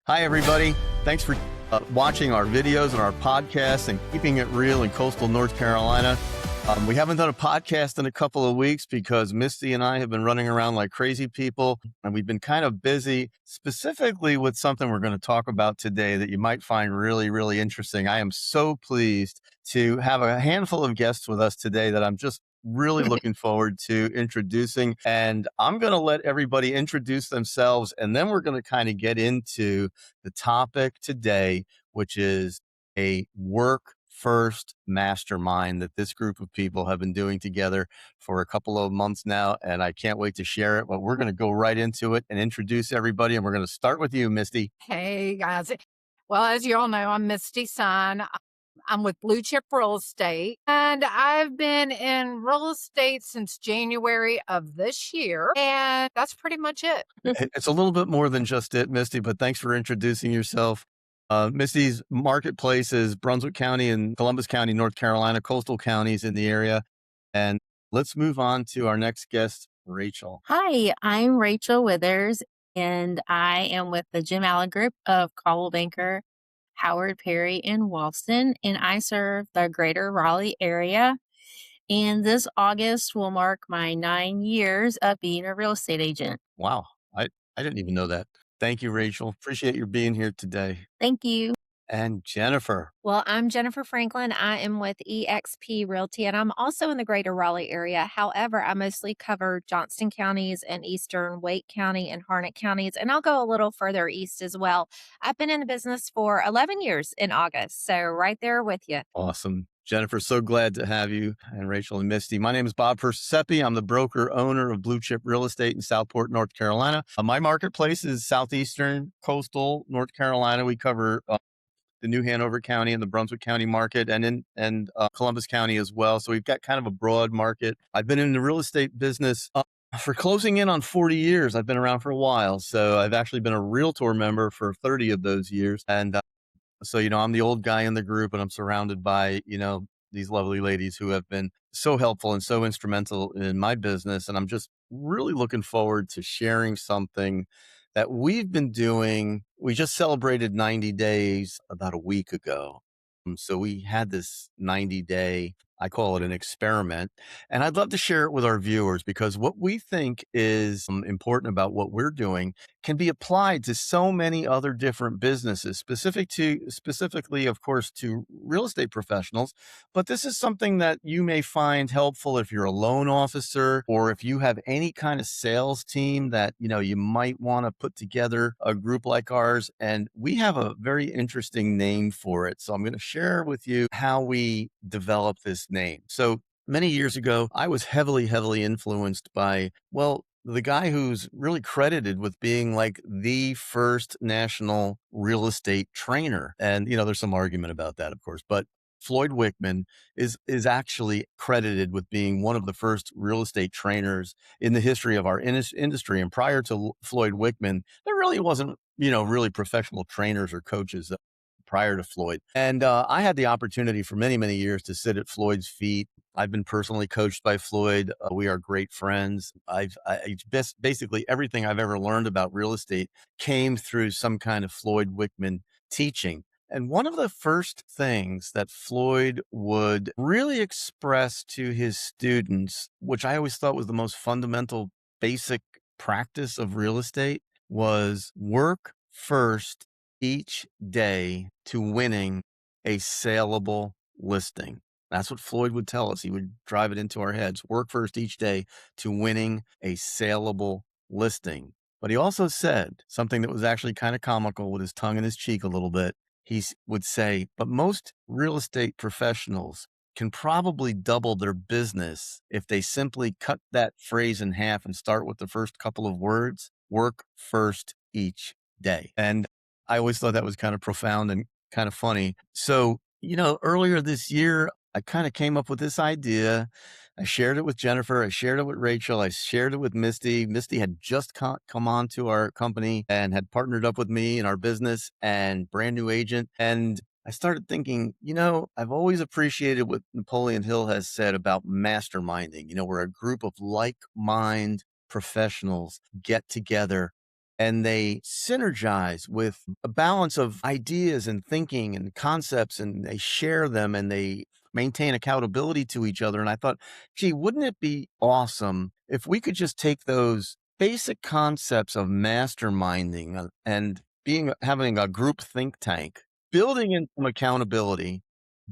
Hi, everybody. Thanks for watching our videos and our podcasts and keeping it real in coastal North Carolina. We haven't done a podcast in a couple of weeks because Misty and I have been running around like crazy people, and we've been kind of busy, specifically with something we're going to talk about today that you might find really, really interesting. I am so pleased to have a handful of guests with us today that I'm just really looking forward to introducing. And I'm going to let everybody introduce themselves, and then we're going to kind of get into the topic today, which is a work first mastermind that this group of people have been doing together for a couple of months now. And I can't wait to share it, but we're going to go right into it and introduce everybody. And we're going to start with you, Misty. Hey guys. Well, as you all know, I'm Misty Sun. I'm with Blue Chip Real Estate, and I've been in real estate since January of this year, and that's pretty much it. It's a little bit more than just it, Misty, but thanks for introducing yourself. Misty's marketplace is Brunswick County and Columbus County, North Carolina, coastal counties in the area. And let's move on to our next guest, Rachel. Hi, I'm Rachel Withers, and I am with the Jim Allen Group of Caldwell Banker, Howard Perry, and Walston, and I serve the greater Raleigh area. And this August will mark my 9 years of being a real estate agent. Wow. I didn't even know that. Thank you, Rachel. Appreciate you being here today. Thank you. And Jennifer. Well, I'm Jennifer Franklin. I am with eXp Realty, and I'm also in the greater Raleigh area. However, I mostly cover Johnston counties and eastern Wake County and Harnett counties, and I'll go a little further east as well. I've been in the business for 11 years in August, so right there with you. Awesome. Jennifer, so glad to have you, and Rachel and Misty. My name is Bob Persepi. I'm the broker owner of Blue Chip Real Estate in Southport, North Carolina. My marketplace is southeastern coastal North Carolina. We cover the New Hanover County and the Brunswick County market, and Columbus County as well. So we've got kind of a broad market. I've been in the real estate business for closing in on 40 years. I've been around for a while. So I've actually been a Realtor member for 30 of those years. And so, I'm the old guy in the group, and I'm surrounded by, these lovely ladies who have been so helpful and so instrumental in my business. And I'm just really looking forward to sharing something that we've been doing. We just celebrated 90 days about a week ago. So we had this 90-day, I call it an experiment, and I'd love to share it with our viewers because what we think is important about what we're doing can be applied to so many other different businesses, specifically, of course, to real estate professionals. But this is something that you may find helpful if you're a loan officer or if you have any kind of sales team that, you might want to put together a group like ours. And we have a very interesting name for it. So I'm going to share with you how we developed this name. So many years ago, I was heavily, heavily influenced by, the guy who's really credited with being like the first national real estate trainer. And, there's some argument about that, of course, but Floyd Wickman is actually credited with being one of the first real estate trainers in the history of our industry. And prior to Floyd Wickman, there really wasn't, really professional trainers or coaches prior to Floyd. And I had the opportunity for many, many years to sit at Floyd's feet. I've been personally coached by Floyd. We are great friends. Basically everything I've ever learned about real estate came through some kind of Floyd Wickman teaching. And one of the first things that Floyd would really express to his students, which I always thought was the most fundamental, basic practice of real estate, was work first each day to winning a saleable listing. That's what Floyd would tell us. He would drive it into our heads. Work first each day to winning a saleable listing. But he also said something that was actually kind of comical with his tongue in his cheek a little bit. He would say, but most real estate professionals can probably double their business if they simply cut that phrase in half and start with the first couple of words, work first each day. And I always thought that was kind of profound and kind of funny. So, earlier this year, I kind of came up with this idea. I shared it with Jennifer. I shared it with Rachel. I shared it with Misty. Misty had just come on to our company and had partnered up with me in our business and brand new agent. And I started thinking, I've always appreciated what Napoleon Hill has said about masterminding. Where a group of like-minded professionals get together and they synergize with a balance of ideas and thinking and concepts, and they share them and they maintain accountability to each other. And I thought, gee, wouldn't it be awesome if we could just take those basic concepts of masterminding and having a group think tank, building in some accountability,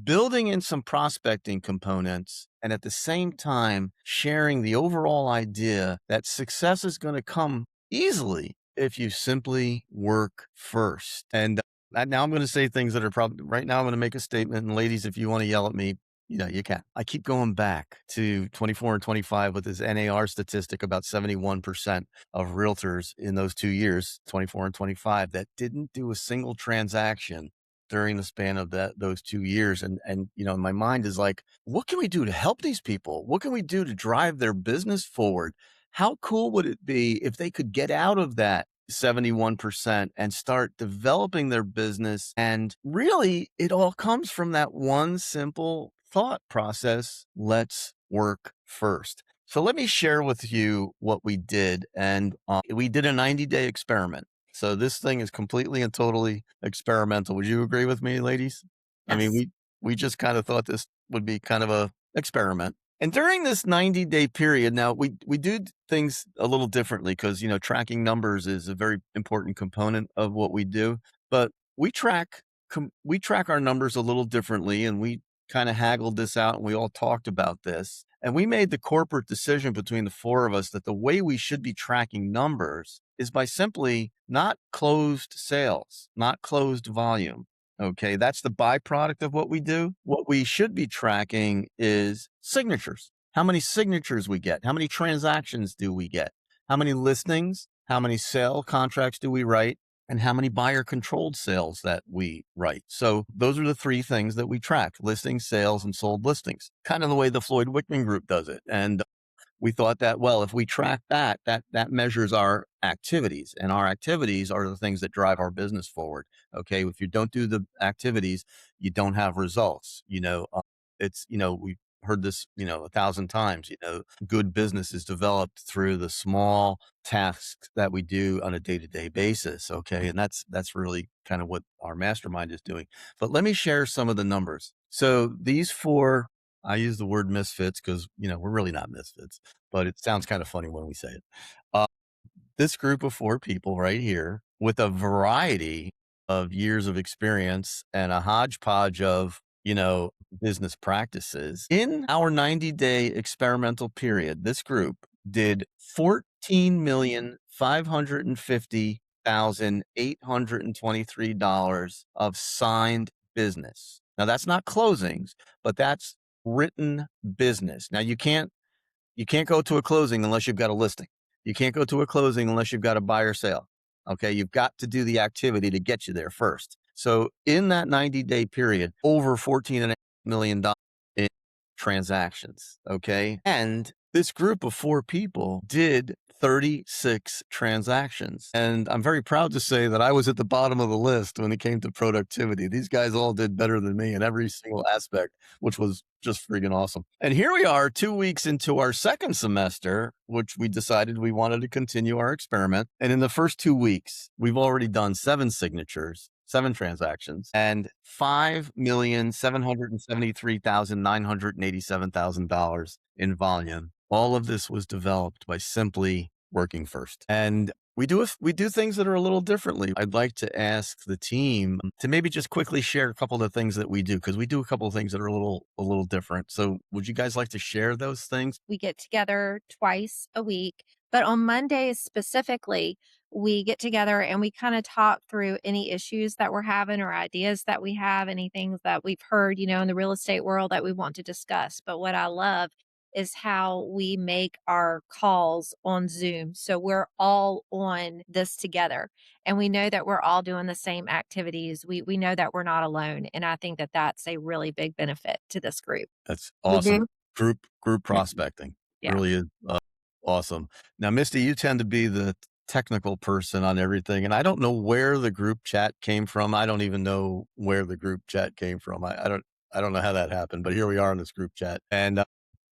building in some prospecting components, and at the same time sharing the overall idea that success is going to come easily if you simply work first. And now I'm going to say things that are probably right now. I'm going to make a statement. And ladies, if you want to yell at me, you can. I keep going back to 24 and 25 with this NAR statistic about 71% of realtors in those 2 years, 24 and 25, that didn't do a single transaction during the span of those 2 years. And, my mind is like, what can we do to help these people? What can we do to drive their business forward? How cool would it be if they could get out of that 71% and start developing their business? And really, it all comes from that one simple thought process: let's work first. So let me share with you what we did. And we did a 90-day experiment. So this thing is completely and totally experimental. Would you agree with me, ladies? I mean, Yes. we just kind of thought this would be kind of a experiment. And during this 90-day period, now we do things a little differently because, tracking numbers is a very important component of what we do. But we track our numbers a little differently, and we kind of haggled this out, and we all talked about this. And we made the corporate decision between the four of us that the way we should be tracking numbers is by simply not closed sales, not closed volume. Okay, that's the byproduct of what we do. What we should be tracking is signatures. How many signatures we get? How many transactions do we get? How many listings? How many sale contracts do we write? And how many buyer controlled sales that we write? So those are the three things that we track: listings, sales, and sold listings, kind of the way the Floyd Wickman Group does it. And we thought that, well, if we track that measures our activities, and our activities are the things that drive our business forward. Okay. If you don't do the activities, you don't have results. We've heard this, 1,000 times, good business is developed through the small tasks that we do on a day-to-day basis. Okay. And that's really kind of what our mastermind is doing. But let me share some of the numbers. So these four, I use the word misfits because, we're really not misfits, but it sounds kind of funny when we say it. Uh, this group of four people right here, with a variety of years of experience and a hodgepodge of, business practices, in our 90-day experimental period, this group did $14,550,823 of signed business. Now, that's not closings, but that's written business. Now, you can't go to a closing unless you've got a listing. You can't go to a closing unless you've got a buyer sale. Okay. You've got to do the activity to get you there first. So in that 90-day period, over $14.5 million in transactions. Okay. And this group of four people did 36 transactions. And I'm very proud to say that I was at the bottom of the list when it came to productivity. These guys all did better than me in every single aspect, which was just freaking awesome. And here we are 2 weeks into our second semester, which we decided we wanted to continue our experiment. And in the first 2 weeks, we've already done 7 signatures, 7 transactions, and $5,773,987,000 in volume. All of this was developed by simply working first. And we do things that are a little differently. I'd like to ask the team to maybe just quickly share a couple of the things that we do, because we do a couple of things that are a little different. So would you guys like to share those things? We get together twice a week, but on Mondays specifically, we get together and we kind of talk through any issues that we're having or ideas that we have, any things that we've heard, in the real estate world that we want to discuss. But what I love is how we make our calls on Zoom. So we're all on this together and we know that we're all doing the same activities. We know that we're not alone. And I think that that's a really big benefit to this group. That's We awesome. do. Group prospecting Yeah. really is awesome. Now, Misty, you tend to be the technical person on everything, and I don't know where the group chat came from. I don't even know where the group chat came from. I don't know how that happened, but here we are in this group chat. And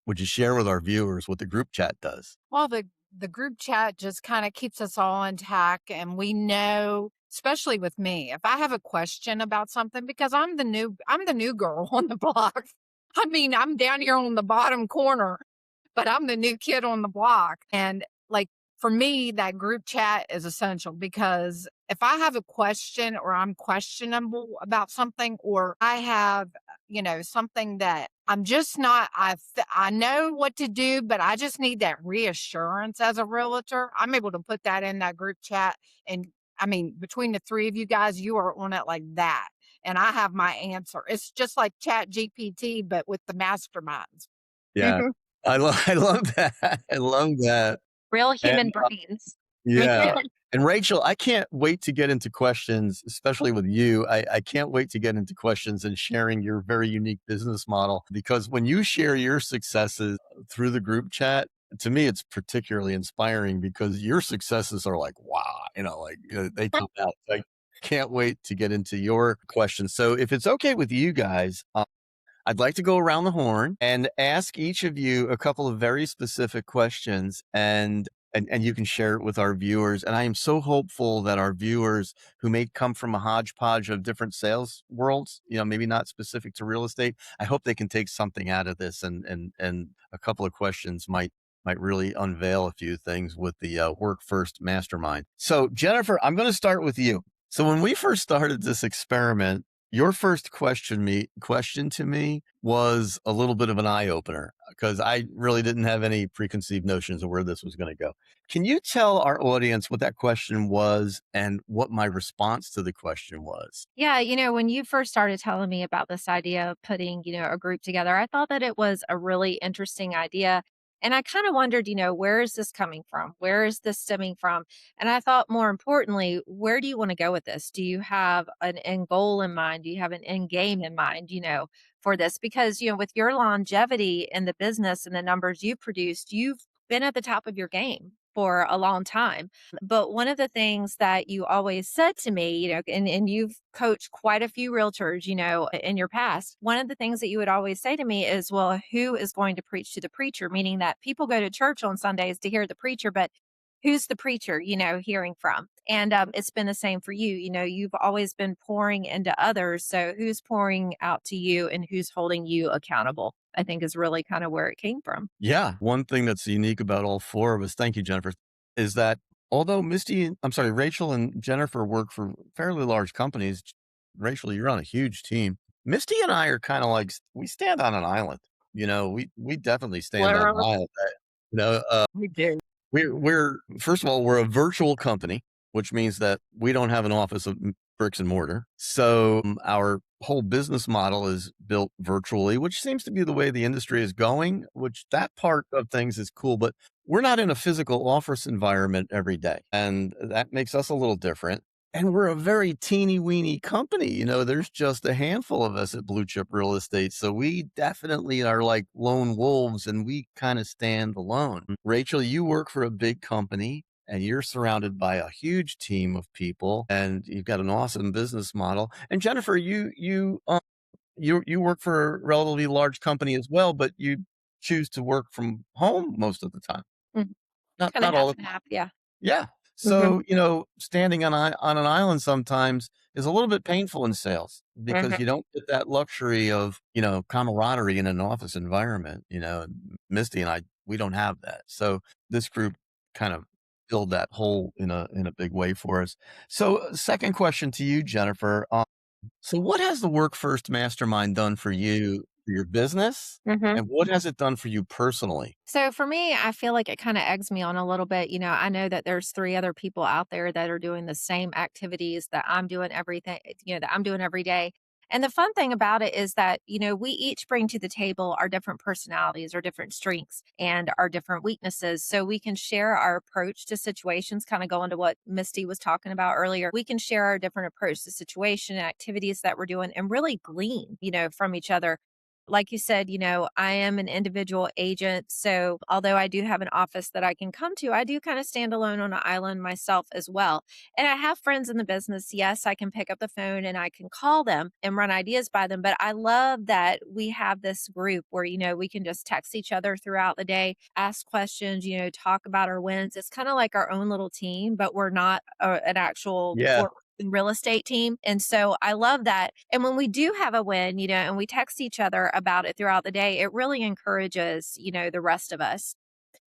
would you share with our viewers what the group chat does? Well, the the group chat just kind of keeps us all intact. And we know, especially with me, if I have a question about something, because I'm the new girl on the block. I mean, I'm down here on the bottom corner, but I'm the new kid on the block. And like for me, that group chat is essential because if I have a question or I'm questionable about something, or I have, something that I'm just not, I know what to do, but I just need that reassurance as a realtor. I'm able to put that in that group chat. And I mean, between the three of you guys, you are on it like that. And I have my answer. It's just like Chat GPT, but with the masterminds. Yeah. Mhm. I love that. I love that. Real And human brains. yeah. And Rachel, I can't wait to get into questions, especially with you. I can't wait to get into questions and sharing your very unique business model, because when you share your successes through the group chat, to me, it's particularly inspiring because your successes are like, wow, they come out. I can't wait to get into your questions. So if it's okay with you guys, I'd like to go around the horn and ask each of you a couple of very specific questions, and you can share it with our viewers. And I am so hopeful that our viewers, who may come from a hodgepodge of different sales worlds, maybe not specific to real estate, I hope they can take something out of this, and a couple of questions might really unveil a few things with the Work First Mastermind. So Jennifer, I'm going to start with you. So when we first started this experiment, your first question to me was a little bit of an eye opener, because I really didn't have any preconceived notions of where this was going to go. Can you tell our audience what that question was and what my response to the question was? Yeah, when you first started telling me about this idea of putting, a group together, I thought that it was a really interesting idea. And I kind of wondered, where is this coming from? Where is this stemming from? And I thought, more importantly, where do you want to go with this? Do you have an end goal in mind? Do you have an end game in mind, for this? Because, with your longevity in the business and the numbers you've produced, you've been at the top of your game for a long time. But one of the things that you always said to me, and you've coached quite a few realtors, in your past, one of the things that you would always say to me is, well, who is going to preach to the preacher? Meaning that people go to church on Sundays to hear the preacher, but who's the preacher, hearing from? And it's been the same for you. You've always been pouring into others. So who's pouring out to you and who's holding you accountable? I think is really kind of where it came from. Yeah. One thing that's unique about all four of us, thank you, Jennifer, is that although Rachel and Jennifer work for fairly large companies, Rachel, you're on a huge team. Misty and I are kind of like, we stand on an island. We definitely stand on an Literally. island. You know, uh, We do. we're first of all, we're a virtual company, which means that we don't have an office of bricks and mortar. So our whole business model is built virtually, which seems to be the way the industry is going, which that part of things is cool, but we're not in a physical office environment every day. And that makes us a little different. And we're a very teeny weeny company. There's just a handful of us at Blue Chip Real Estate. So we definitely are like lone wolves, and we kind of stand alone. Rachel, you work for a big company and you're surrounded by a huge team of people, and you've got an awesome business model. And Jennifer, you work for a relatively large company as well, but you choose to work from home most of the time. Mhm. Not Kind of not all half the and half. Yeah. yeah. Mhm. So, standing on an island sometimes is a little bit painful in sales, because Mhm. you don't get that luxury of, camaraderie in an office environment. Misty and I, we don't have that. So this group kind of filled that hole in a big way for us. So second question to you, Jennifer. So what has the Work First Mastermind done for you, for your business? Mhm. And what has it done for you personally? So for me, I feel like it kind of eggs me on a little bit. I know that there's three other people out there that are doing the same activities that I'm doing everything, that I'm doing every day. And the fun thing about it is that, we each bring to the table our different personalities, our different strengths, and our different weaknesses. So we can share our approach to situations, kind of go into what Misty was talking about earlier. We can share our different approach to situation and activities that we're doing and really glean, from each other. Like you said, I am an individual agent. So although I do have an office that I can come to, I do kind of stand alone on an island myself as well. And I have friends in the business. Yes, I can pick up the phone and I can call them and run ideas by them. But I love that we have this group where, we can just text each other throughout the day, ask questions, talk about our wins. It's kind of like our own little team, but we're not an actual Yeah. real estate team. And so I love that. And when we do have a win, and we text each other about it throughout the day, it really encourages, the rest of us.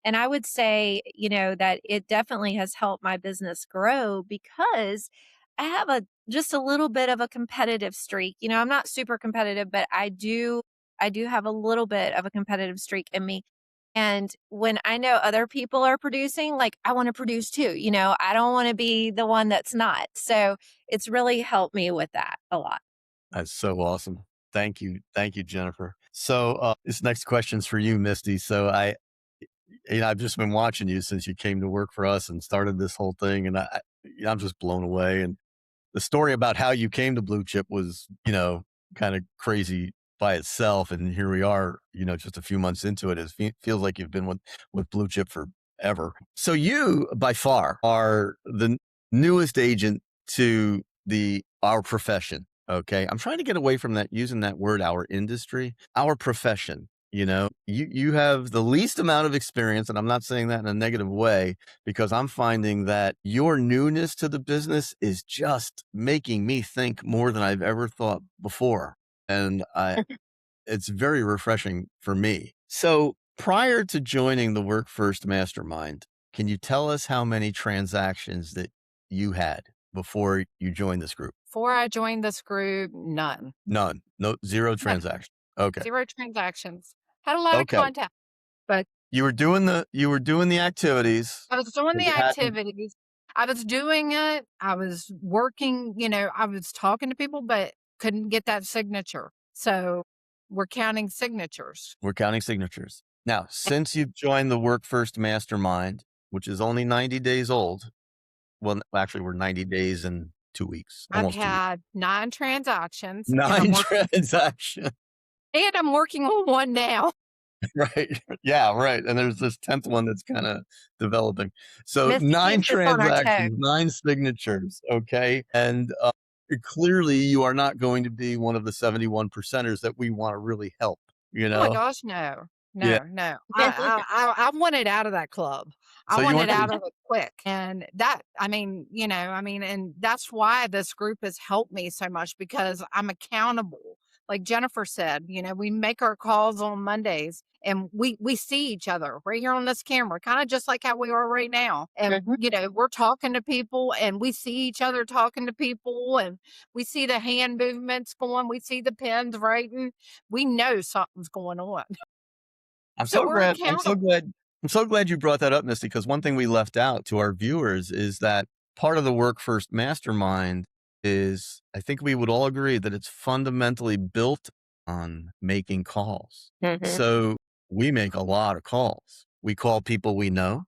And I would say, that it definitely has helped my business grow because I have just a little bit of a competitive streak. I'm not super competitive, but I do have a little bit of a competitive streak in me. And when I know other people are producing, like I want to produce too. I don't want to be the one that's not. So it's really helped me with that a lot. That's so awesome. Thank you. Thank you, Jennifer. So this next question's for you, Misty. So I've just been watching you since you came to work for us and started this whole thing. And I'm just blown away. And the story about how you came to Blue Chip was, kind of crazy by itself. And here we are, just a few months into it. It feels like you've been with Blue Chip forever. So you, by far, are the newest agent to our profession. Okay. I'm trying to get away from that, using that word, our industry, our profession. You have the least amount of experience, and I'm not saying that in a negative way, because I'm finding that your newness to the business is just making me think more than I've ever thought before. And it's very refreshing for me. So prior to joining the Work First Mastermind, can you tell us how many transactions that you had before you joined this group? Before I joined this group, none. None. No, zero None. transactions. Okay. 0 transactions. Had a lot of Okay. contact, but You were doing the activities. I was doing But the you hadn't. activities. I was doing it. I was working, I was talking to people, but couldn't get that signature. So we're counting signatures. We're counting signatures. Now, since you've joined the Work First Mastermind, which is only 90 days old, well, actually, we're 90 days and 2 weeks, I've almost 2 weeks. had 9 transactions, and 9 transactions. I'm working on one now. Right. Yeah, right. And there's this 10th one that's kind of developing. So Misty 9 keeps us on our toes. transactions, 9 signatures. Okay. And clearly you are not going to be one of the 71 percenters that we want to really help, Oh my gosh, no. Yeah. No. I wanted out of that club. I So you wanted went out to, of it quick. And that, and that's why this group has helped me so much because I'm accountable. Like Jennifer said, we make our calls on Mondays and we see each other right here on this camera, kind of just like how we are right now. And, we're talking to people and we see each other talking to people and we see the hand movements going, we see the pens writing. We know something's going on. I'm So so we're glad. accountable. I'm so glad you brought that up, Misty, because one thing we left out to our viewers is that part of the Work First Mastermind is, I think we would all agree that it's fundamentally built on making calls. So we make a lot of calls. We call people we know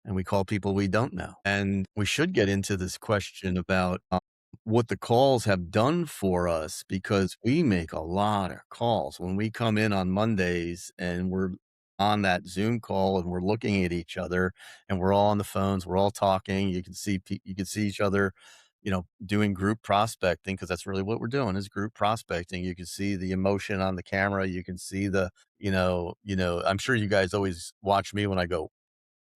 and we call people we don't know. And we should get into this question about what the calls have done for us, because we make a lot of calls when we come in on Mondays and we're on that Zoom call and we're looking at each other and we're all on the phones, we're all talking. You can see each other, doing group prospecting, because that's really what we're doing is group prospecting. You can see the emotion on the camera. You can see I'm sure you guys always watch me when I go,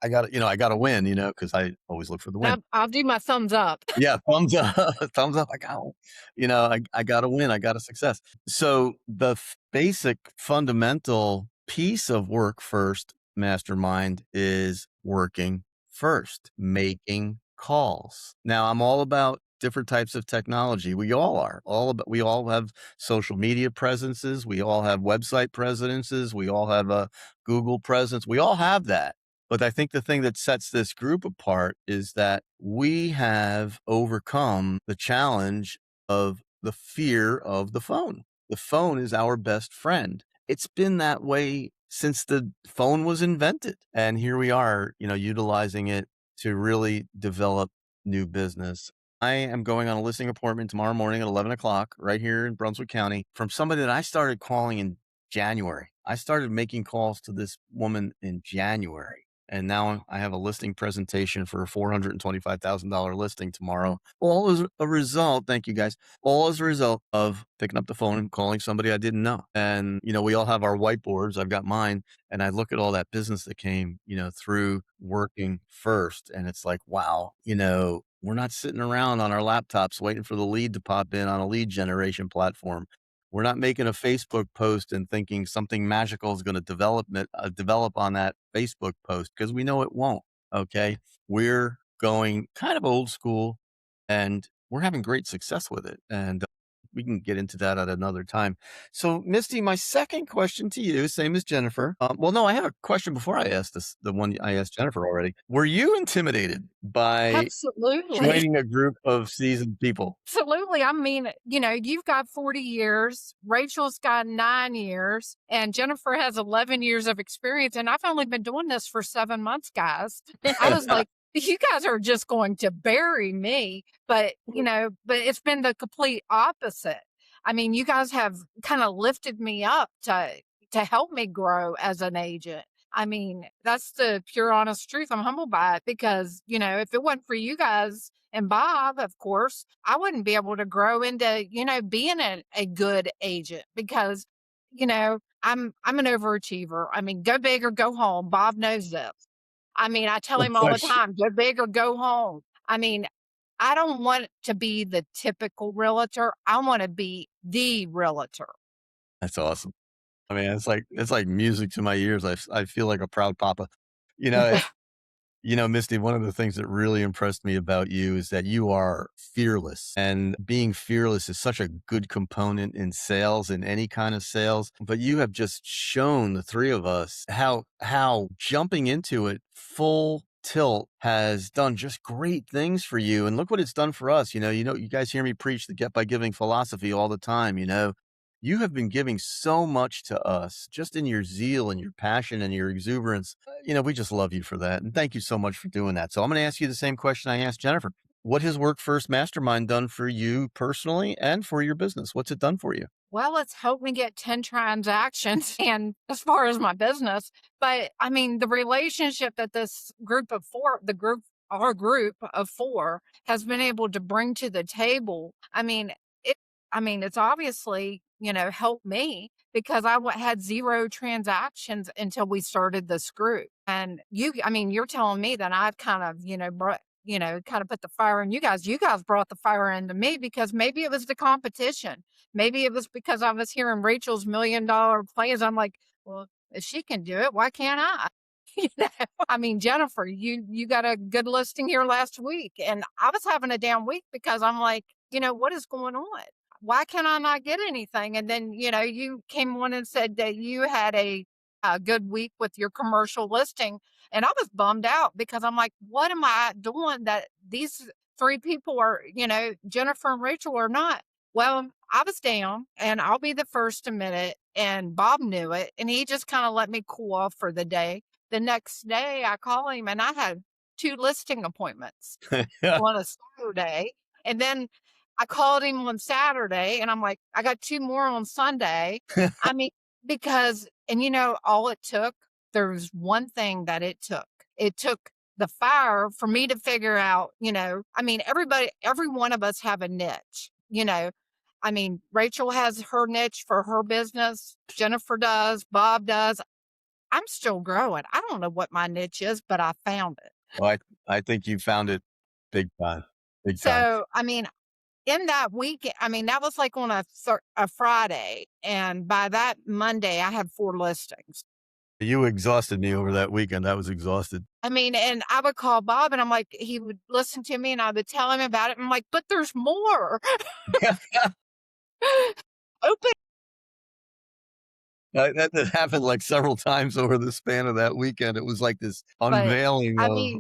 I got to win, because I always look for the win. I'll do my thumbs up. Yeah, thumbs up, thumbs up. I got one. I got to win. I got a success. So the basic fundamental piece of Work First Mastermind is working first, making calls. Now, I'm all about different types of technology. We all are. We all have social media presences. We all have website presences. We all have a Google presence. We all have that. But I think the thing that sets this group apart is that we have overcome the challenge of the fear of the phone. The phone is our best friend. It's been that way since the phone was invented. And here we are, utilizing it to really develop new business. I am going on a listing appointment tomorrow morning at 11 o'clock right here in Brunswick County from somebody that I started calling in January. I started making calls to this woman in January. And now I have a listing presentation for a $425,000 listing tomorrow. All as a result, thank you guys, all as a result of picking up the phone and calling somebody I didn't know. And, we all have our whiteboards. I've got mine. And I look at all that business that came, through working first. And it's like, wow, we're not sitting around on our laptops waiting for the lead to pop in on a lead generation platform. We're not making a Facebook post and thinking something magical is going to develop on that Facebook post, because we know it won't. Okay. We're going kind of old school, and we're having great success with it. And we can get into that at another time. So, Misty, my second question to you, same as Jennifer. Well, no, I have a question before I asked the one I asked Jennifer already. Were you intimidated by Absolutely. joining a group of seasoned people? Absolutely. I mean, you've got 40 years, Rachel's got 9 years, and Jennifer has 11 years of experience. And I've only been doing this for 7 months, guys. I was like, you guys are just going to bury me. But, but it's been the complete opposite. I mean, you guys have kind of lifted me up to help me grow as an agent. I mean, that's the pure honest truth. I'm humbled by it because, if it wasn't for you guys and Bob, of course, I wouldn't be able to grow into, being a good agent because, I'm an overachiever. I mean, go big or go home. Bob knows this. I mean, I tell him all the time, go big or go home. I mean, I don't want to be the typical realtor. I want to be the realtor. That's awesome. I mean, it's like music to my ears. I feel like a proud papa. You know, Misty, one of the things that really impressed me about you is that you are fearless, and being fearless is such a good component in sales, in any kind of sales. But you have just shown the three of us how jumping into it full tilt has done just great things for you. And look what it's done for us. You guys hear me preach the get by giving philosophy all the time. You have been giving so much to us just in your zeal and your passion and your exuberance. We just love you for that. And thank you so much for doing that. So I'm going to ask you the same question I asked Jennifer. What has Work First Mastermind done for you personally and for your business? What's it done for you? Well, it's helped me get 10 transactions and as far as my business. But I mean, the relationship that this group of four, our group of four has been able to bring to the table. It's obviously, helped me because had 0 transactions until we started this group. And you're telling me that I've kind of, kind of put the fire in you guys. You guys brought the fire into me because maybe it was the competition. Maybe it was because I was hearing Rachel's $1 million plays. I'm like, well, if she can do it, why can't I? Jennifer, you got a good listing here last week, and I was having a down week because I'm like, what is going on? Why can I not get anything? And then, you came on and said that you had a good week with your commercial listing. And I was bummed out because I'm like, what am I doing that these 3 people are, Jennifer and Rachel are not? Well, I was down, and I'll be the first to admit it. And Bob knew it. And he just kind of let me cool off for the day. The next day I call him and I had 2 listing appointments on a Saturday. And then I called him on Saturday and I'm like, I got 2 more on Sunday. Because, all it took, there was one thing that it took. It took the fire for me to figure out, every one of us have a niche, Rachel has her niche for her business. Jennifer does, Bob does. I'm still growing. I don't know what my niche is, but I found it. Well, I think you found it big time. Big time. So, in that week, that was like on a Friday. And by that Monday, I had 4 listings. You exhausted me over that weekend. I was exhausted. And I would call Bob and I'm like, he would listen to me and I would tell him about it. And I'm like, but there's more. Open. That happened like several times over the span of that weekend. It was like this unveiling.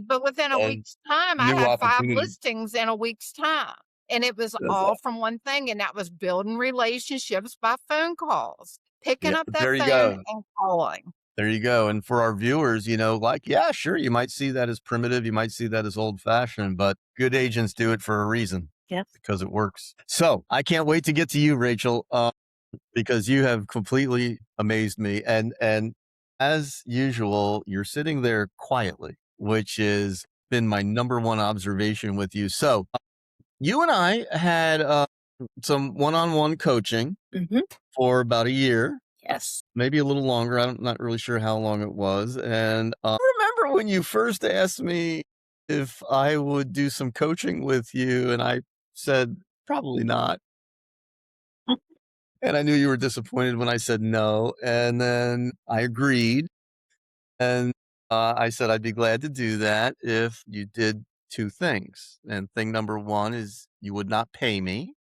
But within a week's time, I had 5 listings in a week's time. And it was all from one thing. And that was building relationships by phone calls, up that phone and calling. There you go. And for our viewers, sure, you might see that as primitive. You might see that as old fashioned, but good agents do it for a reason. Yep. Because it works. So I can't wait to get to you, Rachel. because you have completely amazed me. And as usual, you're sitting there quietly, which has been my number one observation with you. So you and I had some one-on-one coaching Hmm. for about a year, Yes. maybe a little longer. I'm not really sure how long it was. And I remember when you first asked me if I would do some coaching with you, and I said probably not. And I knew you were disappointed when I said no. And then I agreed. And I said I'd be glad to do that if you did two things. And thing number one is you would not pay me.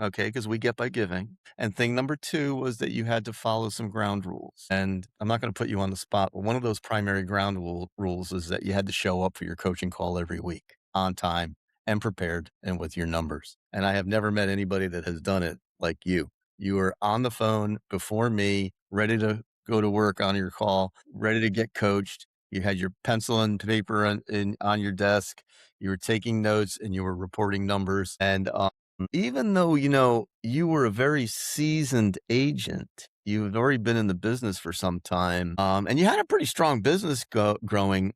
Okay, because we get by giving. And thing number two was that you had to follow some ground rules. And I'm not going to put you on the spot, but one of those primary rules is that you had to show up for your coaching call every week on time and prepared and with your numbers. And I have never met anybody that has done it like you. You were on the phone before me, ready to go to work on your call, ready to get coached. You had your pencil and paper on your desk. You were taking notes and you were reporting numbers. And even though, you were a very seasoned agent, you've already been in the business for some time, and you had a pretty strong business going.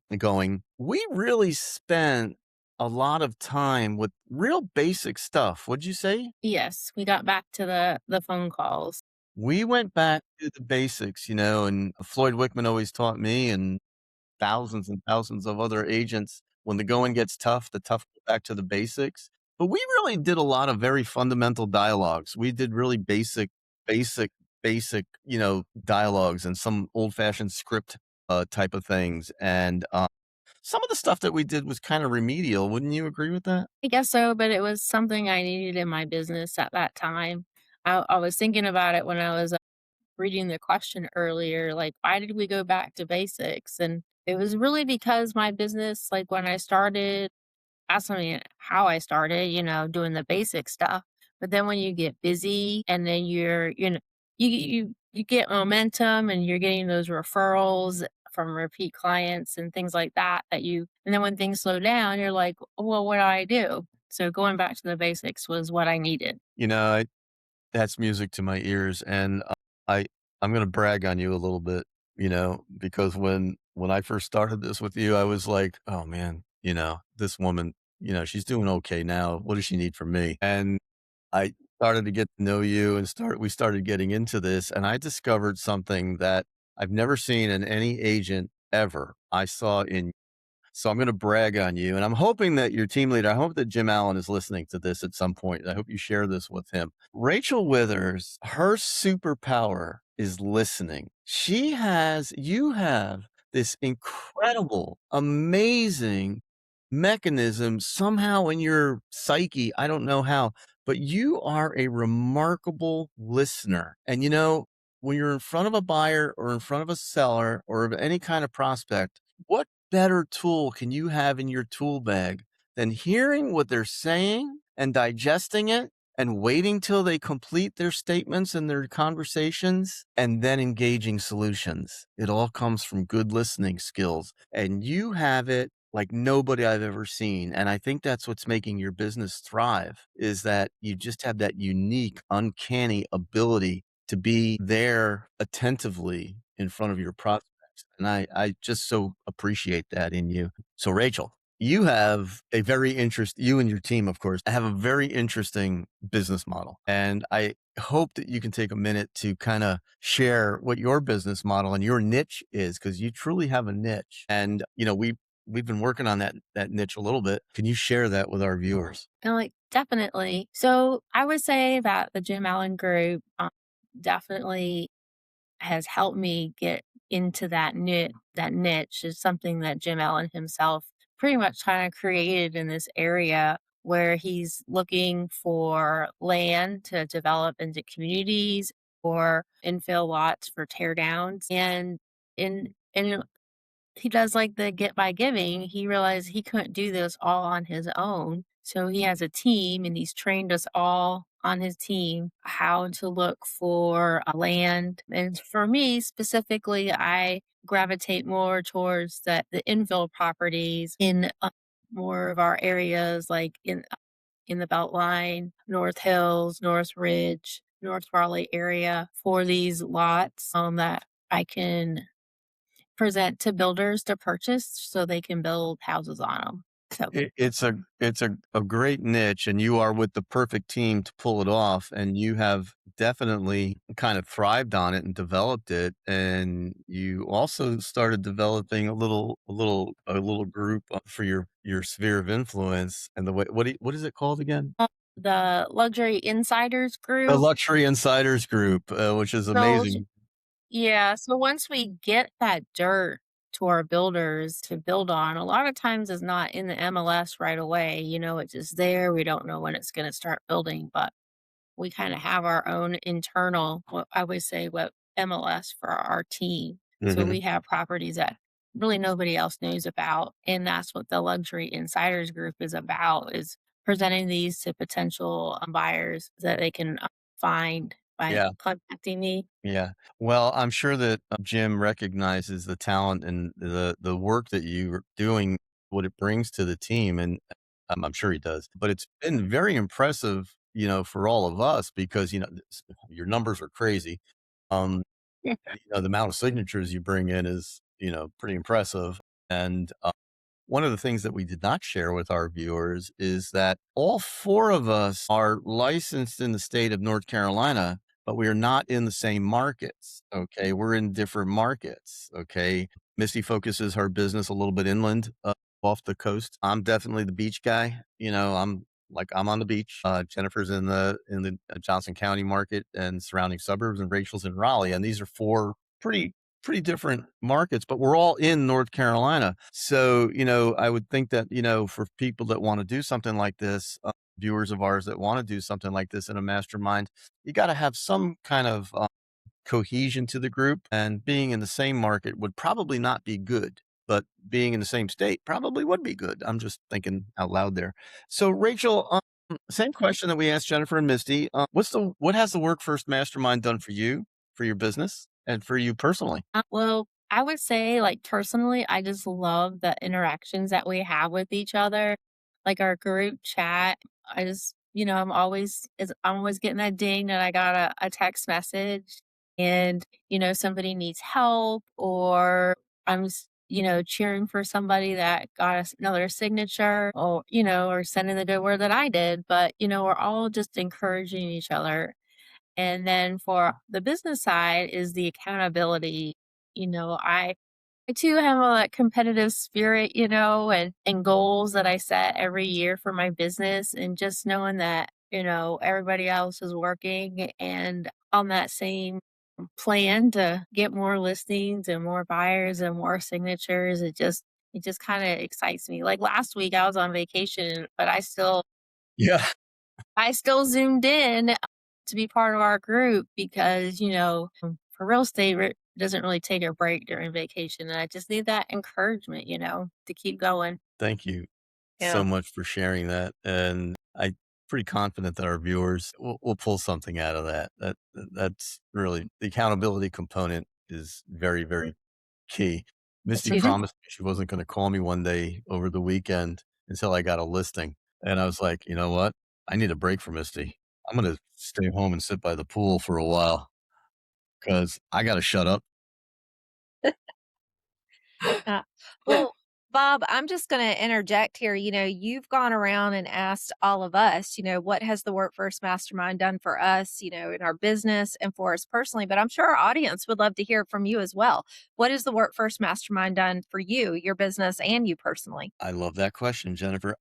We really spent a lot of time with real basic stuff. Would you say? Yes, we got back to the phone calls. We went back to the basics, and Floyd Wickman always taught me, and thousands and thousands of other agents. When the going gets tough, the tough go back to the basics. But we really did a lot of very fundamental dialogues. We did really basic, basic, dialogues and some old fashioned script type of things. And some of the stuff that we did was kind of remedial. Wouldn't you agree with that? I guess so, but it was something I needed in my business at that time. I was thinking about it when I was reading the question earlier, like, why did we go back to basics? And it was really because my business, like when I started, that's me how I started, doing the basic stuff. But then when you get busy and then you get momentum and you're getting those referrals from repeat clients and things like that and then when things slow down, you're like, well, what do I do? So going back to the basics was what I needed. You know, I, that's music to my ears. And I, I'm going to brag on you a little bit, because when I first started this with you, I was like, oh man, this woman, she's doing okay now. What does she need from me? And I started to get to know you and we started getting into this, and I discovered something that I've never seen in any agent ever. I saw in so I'm going to brag on you, and I'm hoping that your team leader, I hope that Jim Allen is listening to this at some point. I hope you share this with him. Rachel Withers, her superpower is listening. You have this incredible, amazing mechanism somehow in your psyche. I don't know how, but you are a remarkable listener. And when you're in front of a buyer or in front of a seller or of any kind of prospect, what better tool can you have in your tool bag than hearing what they're saying and digesting it and waiting till they complete their statements and their conversations and then engaging solutions? It all comes from good listening skills, and you have it like nobody I've ever seen. And I think that's what's making your business thrive, is that you just have that unique, uncanny ability to be there attentively in front of your prospects. And I just so appreciate that in you. So, Rachel, you have you and your team, of course, have a very interesting business model. And I hope that you can take a minute to kind of share what your business model and your niche is, because you truly have a niche. And, we've been working on that niche a little bit. Can you share that with our viewers? And like, definitely. So I would say that the Jim Allen Group definitely has helped me get into that niche is something that Jim Allen himself pretty much kind of created in this area where he's looking for land to develop into communities or infill lots for tear downs. And he does like the get by giving. He realized he couldn't do this all on his own. So he has a team and he's trained us all on his team how to look for a land. And for me specifically, I gravitate more towards the infill properties in more of our areas, like in the Beltline, North Hills, North Ridge, North Raleigh area for these lots that I can present to builders to purchase so they can build houses on them. So It's a great niche, and you are with the perfect team to pull it off, and you have definitely kind of thrived on it and developed it, and you also started developing a little group for your sphere of influence, and the way what is it called again? the Luxury Insiders The Group. Luxury Insiders Group, which is So amazing. yeah, so once we get that dirt to our builders to build on, a lot of times it's not in the MLS right away. It's just there. We don't know when it's going to start building, but we kind of have our own internal, what I would say, what MLS for our team. So Mhm. we have properties that really nobody else knows about. And that's what the Luxury Insiders Group is about, is presenting these to potential buyers that they can find by Yeah. contacting me. Yeah. Well, I'm sure that Jim recognizes the talent and the work that you're doing, what it brings to the team, and I'm sure he does. But it's been very impressive, for all of us because your numbers are crazy. Um, the amount of signatures you bring in is pretty impressive, and one of the things that we did not share with our viewers is that all four of us are licensed in the state of North Carolina, but we are not in the same markets. Okay. We're in different markets. Okay. Misty focuses her business a little bit inland, off the coast. I'm definitely the beach guy. I'm on the beach. Jennifer's in the Johnson County market and surrounding suburbs, and Rachel's in Raleigh. And these are four pretty different markets, but we're all in North Carolina. So, I would think that, for people that want to do something like this, viewers of ours that want to do something like this in a mastermind, you got to have some kind of cohesion to the group, and being in the same market would probably not be good, but being in the same state probably would be good. I'm just thinking out loud there. So, Rachel, same question that we asked Jennifer and Misty. What has the Work First Mastermind done for you, for your business, and for you personally? Well, I would say, like, personally, I just love the interactions that we have with each other. Like our group chat, I'm always getting that ding that I got a text message and, somebody needs help, or cheering for somebody that got us another signature, or sending the good word that I did. But, we're all just encouraging each other. And then for the business side is the accountability. I too have a competitive spirit, and goals that I set every year for my business, and just knowing that, everybody else is working and on that same plan to get more listings and more buyers and more signatures. It just kind of excites me. Like last week I was on vacation, but Yeah. I still zoomed in to be part of our group because, for real estate, doesn't really take a break during vacation. And I just need that encouragement, to keep going. Thank you Yeah. so much for sharing that. And I'm pretty confident that our viewers will pull something out of that. That's really the accountability component is very, very key. Yes, Misty you do. promised me she wasn't going to call me one day over the weekend until I got a listing. And I was like, you know what? I need a break from Misty. I'm going to stay home and sit by the pool for a while because I got to shut up. Uh, well, Bob, I'm just going to interject here. You've gone around and asked all of us, what has the Work First Mastermind done for us, in our business and for us personally? But I'm sure our audience would love to hear from you as well. What has the Work First Mastermind done for you, your business, and you personally? I love that question, Jennifer.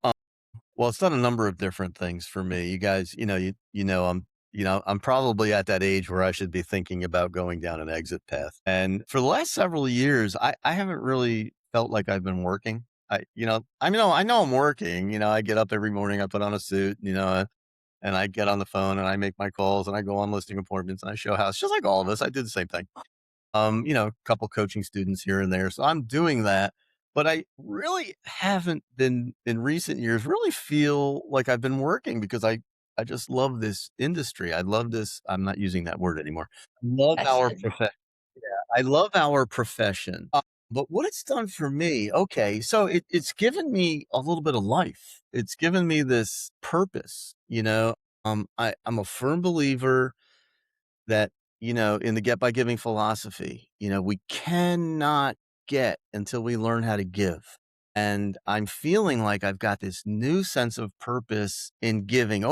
Well, it's done a number of different things for me. You guys, I'm probably at that age where I should be thinking about going down an exit path. And for the last several years, I haven't really felt like I've been working. I know I'm working. I get up every morning, I put on a suit, and I get on the phone and I make my calls and I go on listing appointments and I show house, just like all of us. I do the same thing. A couple coaching students here and there. So I'm doing that, but I really haven't been in recent years really feel like I've been working because I just love this industry. I love this. I'm not using that word anymore. Love our Profession. profession. I love our profession. But what it's done for me, okay, so it's given me a little bit of life. It's given me this purpose. I'm a firm believer that, in the Get by Giving philosophy, we cannot get until we learn how to give. And I'm feeling like I've got this new sense of purpose in giving.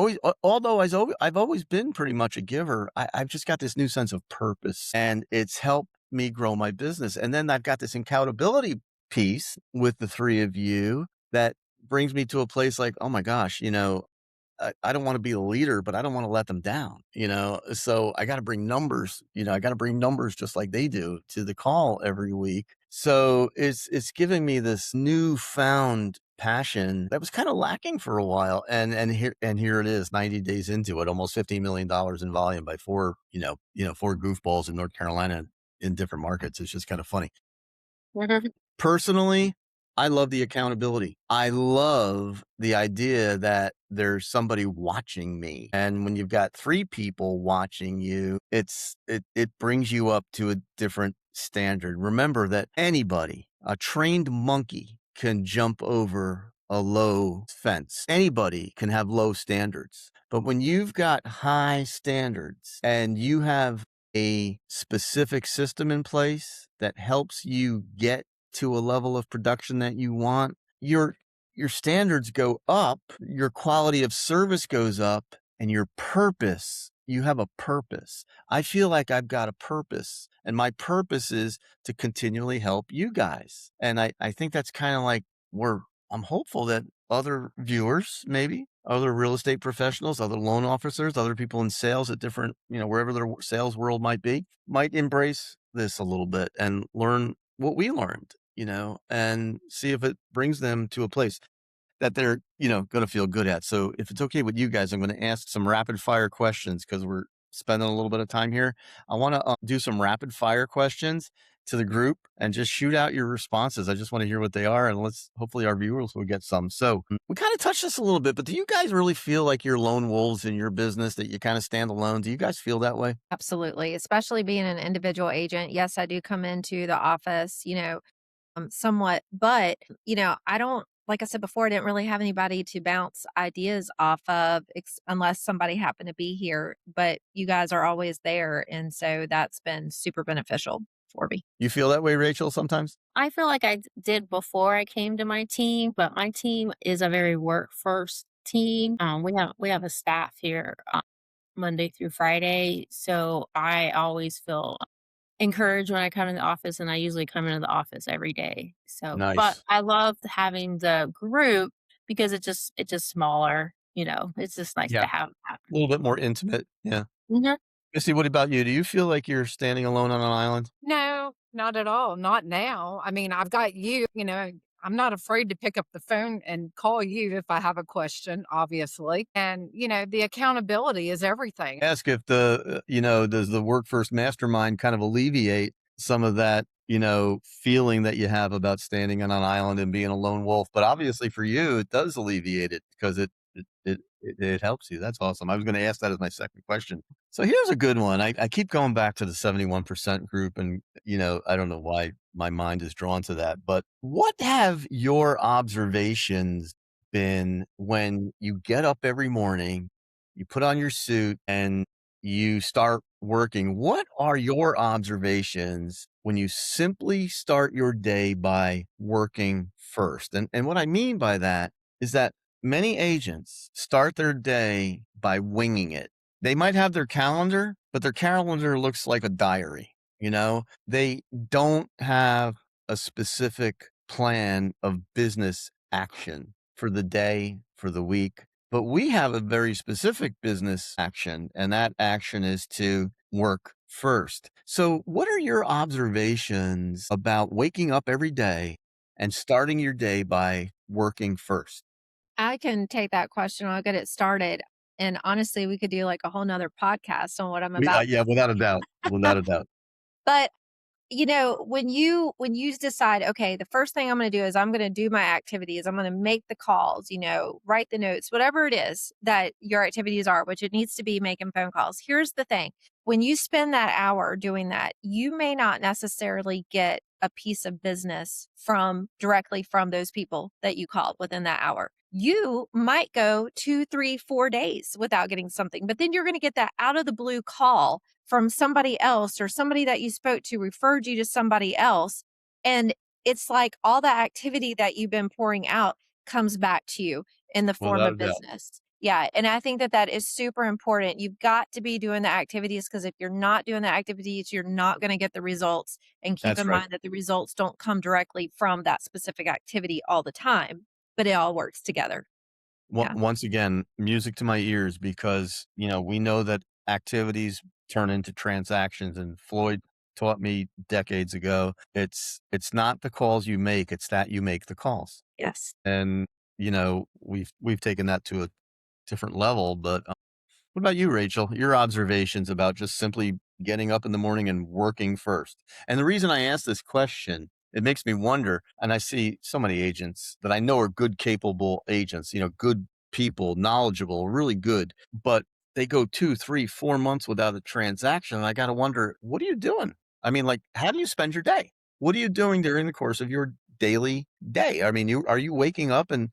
Although I've always been pretty much a giver, I've just got this new sense of purpose, and it's helped me grow my business. And then I've got this accountability piece with the three of you that brings me to a place like, oh my gosh, I don't want to be a leader, but I don't want to let them down, So I got to bring numbers, I got to bring numbers just like they do to the call every week. So it's giving me this newfound passion that was kind of lacking for a while. And here it is, 90 days into it, almost $15 million in volume by four goofballs in North Carolina in different markets. It's just kind of funny. Mhm. Personally, I love the accountability. I love the idea that there's somebody watching me. And when you've got three people watching you, it brings you up to a different standard. Remember that anybody, a trained monkey, can jump over a low fence. Anybody can have low standards. But when you've got high standards and you have a specific system in place that helps you get to a level of production that you want, your standards go up, your quality of service goes up, and your purpose, you have a purpose. I feel like I've got a purpose, and my purpose is to continually help you guys. And I think that's kind of like where I'm hopeful that other viewers, maybe other real estate professionals, other loan officers, other people in sales at different, wherever their sales world might be, might embrace this a little bit and learn what we learned, and see if it brings them to a place that they're, going to feel good at. So if it's okay with you guys, I'm going to ask some rapid fire questions because we're spending a little bit of time here. I want to do some rapid fire questions to the group and just shoot out your responses. I just want to hear what they are, and hopefully our viewers will get some. So we kind of touched this a little bit, but do you guys really feel like you're lone wolves in your business, that you kind of stand alone? Do you guys feel that way? Absolutely. Especially being an individual agent. Yes, I do come into the office, somewhat, but, I don't, like I said before, I didn't really have anybody to bounce ideas off of unless somebody happened to be here. But you guys are always there. And so that's been super beneficial for me. You feel that way, Rachel, sometimes? I feel like I did before I came to my team, but my team is a very work first team. We have a staff here Monday through Friday, so I always feel encouraged when I come in the office, and I usually come into the office every day. So, but Nice. I love having the group because it's just smaller. It's just nice Yeah. to have that. A little bit more intimate. Yeah. Mhm. Missy, what about you? Do you feel like you're standing alone on an island? No, not at all. Not now. I mean, I've got you, I'm not afraid to pick up the phone and call you if I have a question, obviously. And, the accountability is everything. Ask if does the work first mastermind kind of alleviate some of that, feeling that you have about standing on an island and being a lone wolf? But obviously for you, it does alleviate it because it helps you. That's awesome. I was going to ask that as my second question. So here's a good one. I keep going back to the 71% group, and, I don't know why my mind is drawn to that, but what have your observations been when you get up every morning, you put on your suit, and you start working? What are your observations when you simply start your day by working first? And what I mean by that is that many agents start their day by winging it. They might have their calendar, but their calendar looks like a diary. They don't have a specific plan of business action for the day, for the week. But we have a very specific business action, and that action is to work first. So, what are your observations about waking up every day and starting your day by working first? I can take that question. I'll get it started. And honestly, we could do like a whole nother podcast on what I'm about. Yeah, without a doubt, without a doubt. But when you decide, okay, the first thing I'm going to do is I'm going to do my activities. I'm going to make the calls, write the notes, whatever it is that your activities are, which it needs to be making phone calls. Here's the thing. When you spend that hour doing that, you may not necessarily get a piece of business directly from those people that you called within that hour. You might go 2, 3, 4 days without getting something, but then you're going to get that out of the blue call from somebody else, or somebody that you spoke to referred you to somebody else. And it's like all the activity that you've been pouring out comes back to you in the form Without of a doubt. business. Yeah. And I think that that is super important. You've got to be doing the activities, because if you're not doing the activities, you're not going to get the results. And keep That's in right. mind that the results don't come directly from that specific activity all the time, but it all works together. Yeah. Once again, music to my ears, because, we know that activities turn into transactions, and Floyd taught me decades ago, it's not the calls you make, it's that you make the calls. Yes. And, we've taken that to a different level, but what about you, Rachel? Your observations about just simply getting up in the morning and working first. And the reason I ask this question, it makes me wonder, and I see so many agents that I know are good, capable agents, good people, knowledgeable, really good, but they go 2, 3, 4 months without a transaction. And I got to wonder, what are you doing? I mean, like, how do you spend your day? What are you doing during the course of your daily day? I mean, are you waking up and,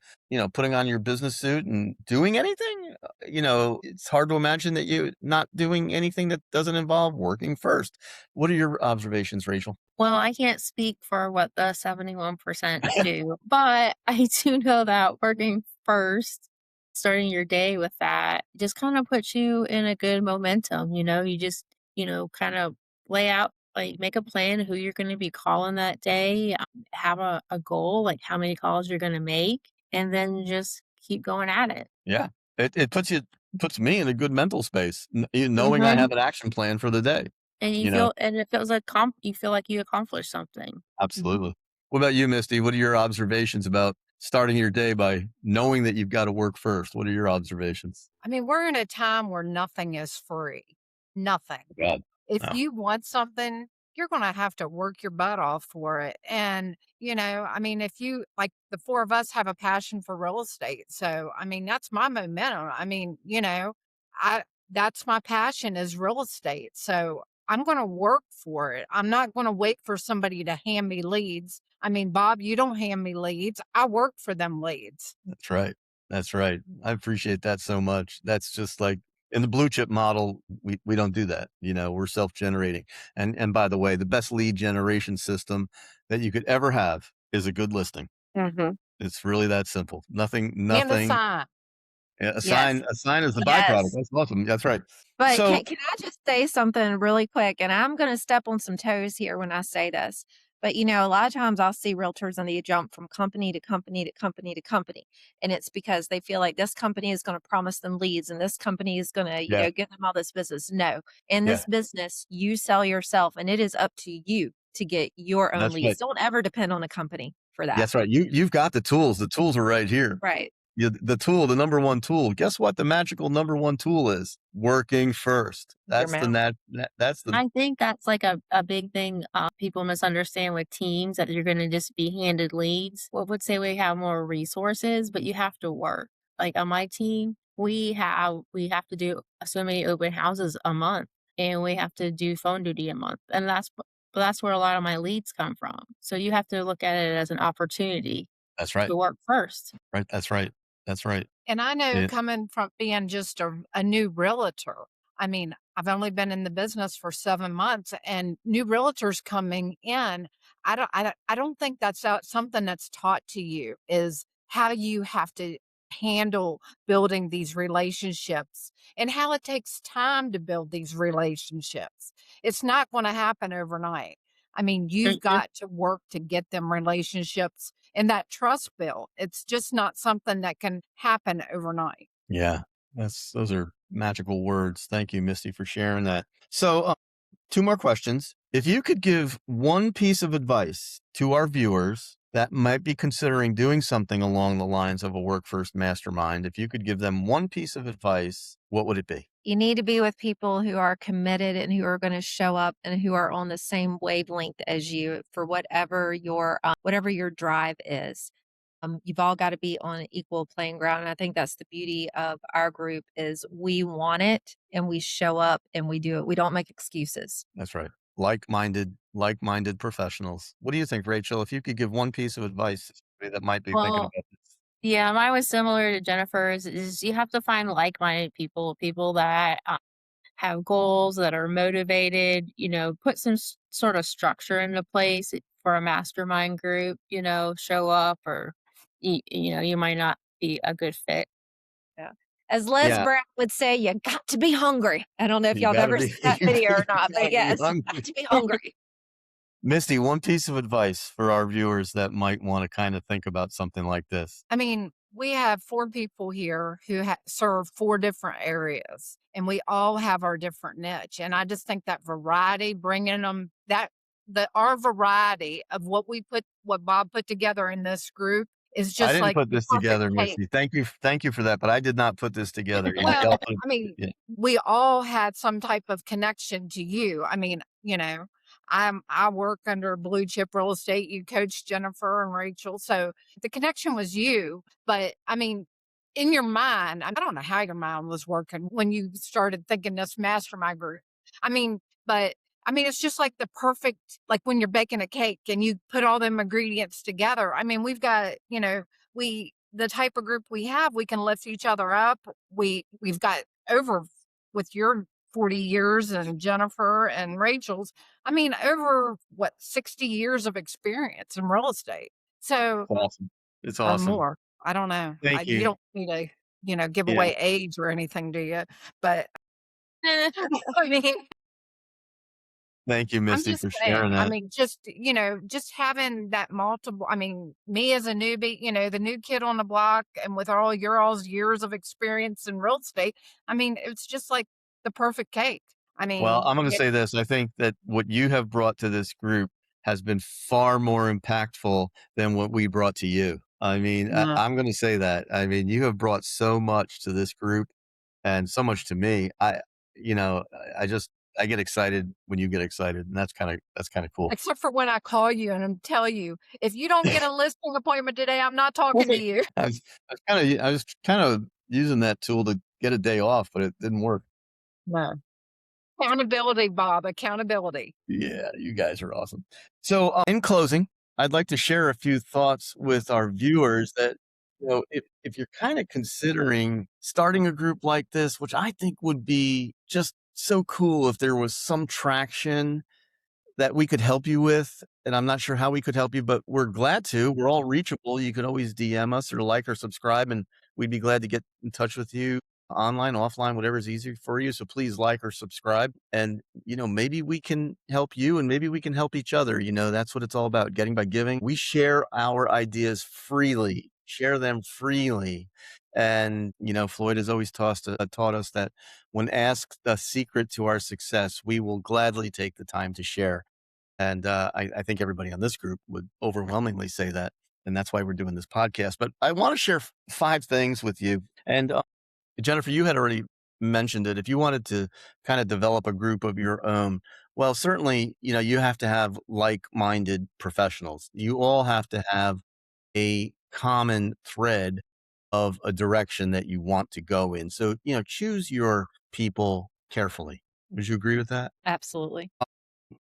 putting on your business suit and doing anything? It's hard to imagine that you're not doing anything that doesn't involve working first. What are your observations, Rachel? Well, I can't speak for what the 71% do, but I do know that working first, starting your day with that, just kind of puts you in a good momentum. You just, kind of lay out, like make a plan of who you're going to be calling that day, have a goal, like how many calls you're going to make, and then just keep going at it. Yeah. It puts me in a good mental space, knowing I Hmm. have an action plan for the day. And You know, and it feels like you feel like you accomplished something. Hmm. absolutely. What about you, Misty? What are your observations about starting your day by knowing that you've got to work first? What are your observations? I mean, we're in a time where nothing is free. Nothing. God. If No. you want something, you're going to have to work your butt off for it. And, I mean, if you like the four of us have a passion for real estate. So, I mean, that's my momentum. I mean, I that's my passion is real estate. So, I'm going to work for it. I'm not going to wait for somebody to hand me leads. I mean, Bob, you don't hand me leads. I work for them leads. That's right. That's right. I appreciate that so much. That's just like in the blue chip model, we don't do that. We're self-generating. And by the way, the best lead generation system that you could ever have is a good listing. Hmm. It's really that simple. Nothing, And a nothing. sign. Yeah, Yes. a sign is the byproduct. Yes. That's awesome. That's right. But So can I just say something really quick? And I'm going to step on some toes here when I say this. But a lot of times I'll see realtors and they jump from company to company to company to company. And it's because they feel like this company is going to promise them leads and this company is going to, yeah, give them all this business. No. In yeah, this business, you sell yourself, and it is up to you to get your own that's leads. right. Don't ever depend on a company for that. That's right. You've got the tools. The tools are right here. Right. The tool, the number one tool. Guess what? The magical number one tool is working first. Your That's the mouth. that's the I think that's like a big thing people misunderstand with teams, that you're going to just be handed leads. Well, would say we have more resources, but you have to work. Like on my team, we have to do so many open houses a month, and we have to do phone duty a month, and that's where a lot of my leads come from. So you have to look at it as an opportunity that's right. to work first. Right. That's right. That's right. And I know Yeah, coming from being just a new realtor, I mean, I've only been in the business for 7 months, and new realtors coming in, I don't think that's something that's taught to you is how you have to handle building these relationships and how it takes time to build these relationships. It's not going to happen overnight. I mean, you've Mhm. got to work to get them relationships and that trust built. It's just not something that can happen overnight. yeah. Those are magical words. Thank you, Misty, for sharing that. So, two more questions. If you could give one piece of advice to our viewers that might be considering doing something along the lines of a work first mastermind, if you could give them one piece of advice, what would it be? You need to be with people who are committed and who are going to show up and who are on the same wavelength as you for whatever your drive is. You've all got to be on an equal playing ground. And I think that's the beauty of our group is we want it and we show up and we do it. We don't make excuses. That's right. Like-minded professionals. What do you think, Rachel? If you could give one piece of advice to somebody that might be thinking Well, about this. Yeah, mine was similar to Jennifer's. Is you have to find like-minded people, people that have goals, that are motivated. Put some sort of structure into place for a mastermind group. Show up, or you might not be a good fit. Yeah. As Les Yeah, Brown would say, you got to be hungry. I don't know if you y'all have got to ever be, seen that video or you not, but got to be yes, you got hungry. to be hungry. Misty, one piece of advice for our viewers that might want to kind of think about something like this. I mean, we have 4 people here who serve 4 different areas, and we all have our different niche. And I just think that variety, bringing them our variety of what Bob put together in this group is I just didn't like put the this perfect together, cake. Misty. Thank you for that. But I did not put this together. Y'all Well, put I mean, yeah. we all had some type of connection to you. I mean, I work under Blue Chip Real Estate. You coach Jennifer and Rachel, so the connection was you. But I mean, in your mind, I don't know how your mind was working when you started thinking this mastermind group. I mean, but I mean, it's just like the perfect, like when you're baking a cake and you put all them ingredients together. I mean, we've got, the type of group we have, we can lift each other up. We've got over with your 40 years and Jennifer and Rachel's, I mean, over what, 60 years of experience in real estate. So, It's awesome. It's or awesome. more. I don't know. Thank You you. don't need to, give Yeah. away age or anything, do you? But I mean, Thank you, I'm Misty, just for saying, sharing I that. mean, just having that multiple, I mean, me as a newbie, the new kid on the block, and with all your all's years of experience in real estate, I mean, it's just like the perfect cake. I Well, mean, I'm going to say this. I think that what you have brought to this group has been far more impactful than what we brought to you. I mean, yeah. I'm going to say that. I mean, you have brought so much to this group and so much to me. You know, I get excited when you get excited, and that's kind of cool. Except for when I call you and tell you, if you don't get a listing appointment today, I'm not talking to Right. you. I was kind of using that tool to get a day off, but it didn't work. No. Accountability, Bob, accountability. Yeah, you guys are awesome. So, in closing, I'd like to share a few thoughts with our viewers that, if you're kind of considering starting a group like this, which I think would be just so cool if there was some traction that we could help you with. And I'm not sure how we could help you, but we're glad to. We're all reachable. You could always DM us or like or subscribe, and we'd be glad to get in touch with you online, offline, whatever is easy for you. So please like or subscribe. And, maybe we can help you and maybe we can help each other. That's what it's all about, getting by giving. We share our ideas freely, share them freely. And, Floyd has always taught us that when asked the secret to our success, we will gladly take the time to share. And I think everybody on this group would overwhelmingly say that. And that's why we're doing this podcast. But I want to share 5 things with you. And Jennifer, you had already mentioned it. If you wanted to kind of develop a group of your own, well, certainly, you have to have like-minded professionals. You all have to have a common thread of a direction that you want to go in. So, choose your people carefully. Would you agree with that? Absolutely.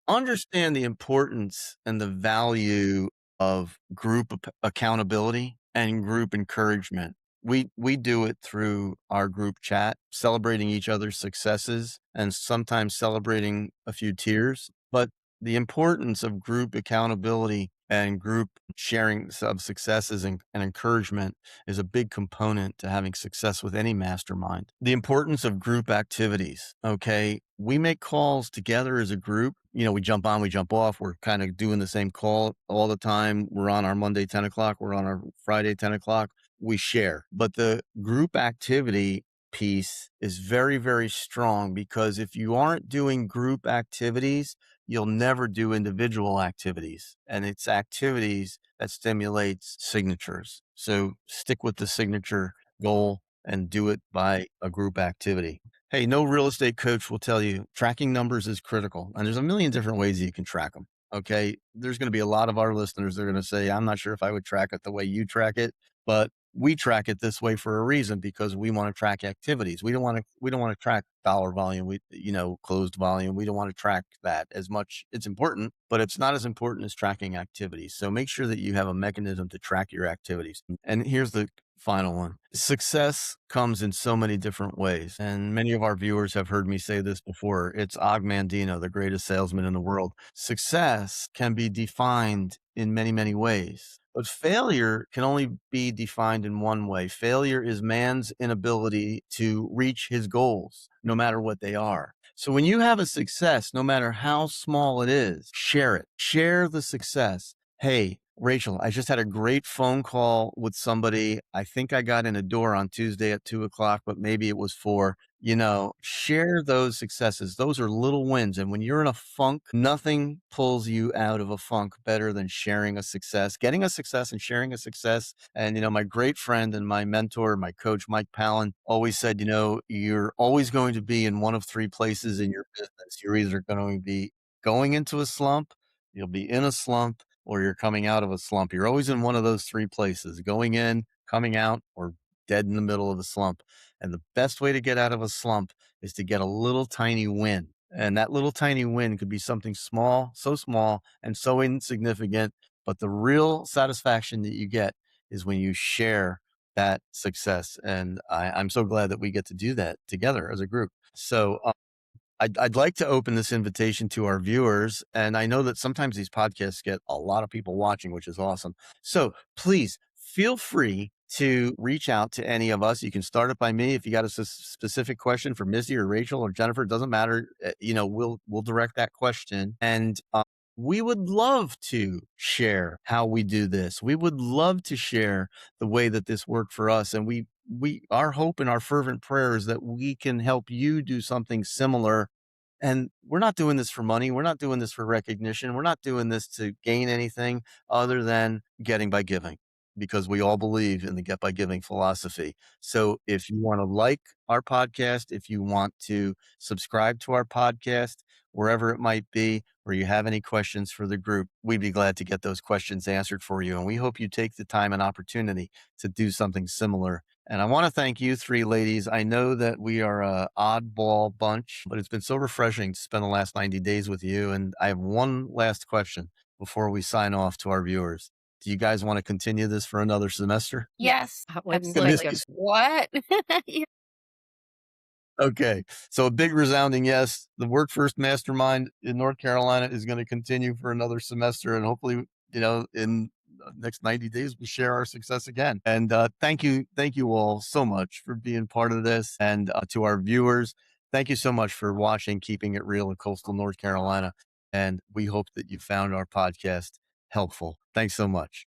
Understand the importance and the value of group accountability and group encouragement. We do it through our group chat, celebrating each other's successes and sometimes celebrating a few tears. But the importance of group accountability and group sharing of successes and encouragement is a big component to having success with any mastermind. The importance of group activities. Okay. We make calls together as a group. We jump on, we jump off. We're kind of doing the same call all the time. We're on our Monday, 10 o'clock. We're on our Friday, 10 o'clock. We share. But the group activity piece is very, very strong, because if you aren't doing group activities, you'll never do individual activities. And it's activities that stimulates signatures. So stick with the signature goal and do it by a group activity. Hey, no real estate coach will tell you tracking numbers is critical. And there's a million different ways you can track them. Okay. There's going to be a lot of our listeners that are going to say, I'm not sure if I would track it the way you track it, but we track it this way for a reason, because we want to track activities. We don't want to track dollar volume. Closed volume. We don't want to track that as much. It's important, but it's not as important as tracking activities. So make sure that you have a mechanism to track your activities. And here's the final one. Success comes in so many different ways. And many of our viewers have heard me say this before. It's Og Mandino, the greatest salesman in the world. Success can be defined in many, many ways. But failure can only be defined in one way. Failure is man's inability to reach his goals, no matter what they are. So when you have a success, no matter how small it is, share it. Share the success. Hey, Rachel, I just had a great phone call with somebody. I think I got in a door on Tuesday at 2 o'clock, but maybe it was 4. Share those successes. Those are little wins. And when you're in a funk, nothing pulls you out of a funk better than sharing a success, getting a success and sharing a success. And, my great friend and my mentor, my coach, Mike Palin, always said, you're always going to be in one of 3 places in your business. You're either going to be going into a slump, you'll be in a slump, or you're coming out of a slump. You're always in one of those 3 places, going in, coming out, or dead in the middle of a slump. And the best way to get out of a slump is to get a little tiny win. And that little tiny win could be something small and so insignificant. But the real satisfaction that you get is when you share that success. And I'm so glad that we get to do that together as a group. So I'd like to open this invitation to our viewers. And I know that sometimes these podcasts get a lot of people watching, which is awesome. So please feel free to reach out to any of us. You can start it by me. If you got a specific question for Missy or Rachel or Jennifer, it doesn't matter. We'll direct that question. And we would love to share how we do this. We would love to share the way that this worked for us. And our hope and our fervent prayer is that we can help you do something similar. And we're not doing this for money. We're not doing this for recognition. We're not doing this to gain anything other than getting by giving, because we all believe in the get by giving philosophy. So if you want to like our podcast, if you want to subscribe to our podcast, wherever it might be, or you have any questions for the group, we'd be glad to get those questions answered for you. And we hope you take the time and opportunity to do something similar. And I want to thank you 3 ladies. I know that we are a oddball bunch, but it's been so refreshing to spend the last 90 days with you. And I have one last question before we sign off to our viewers. Do you guys want to continue this for another semester? Yes, I wouldn't absolutely. think of- What? Yeah. Okay. So a big resounding yes. The Work First Mastermind in North Carolina is going to continue for another semester. And hopefully, in the next 90 days, we share our success again. And thank you all so much for being part of this. And to our viewers, thank you so much for watching Keeping It Real in Coastal North Carolina. And we hope that you found our podcast helpful. Thanks so much.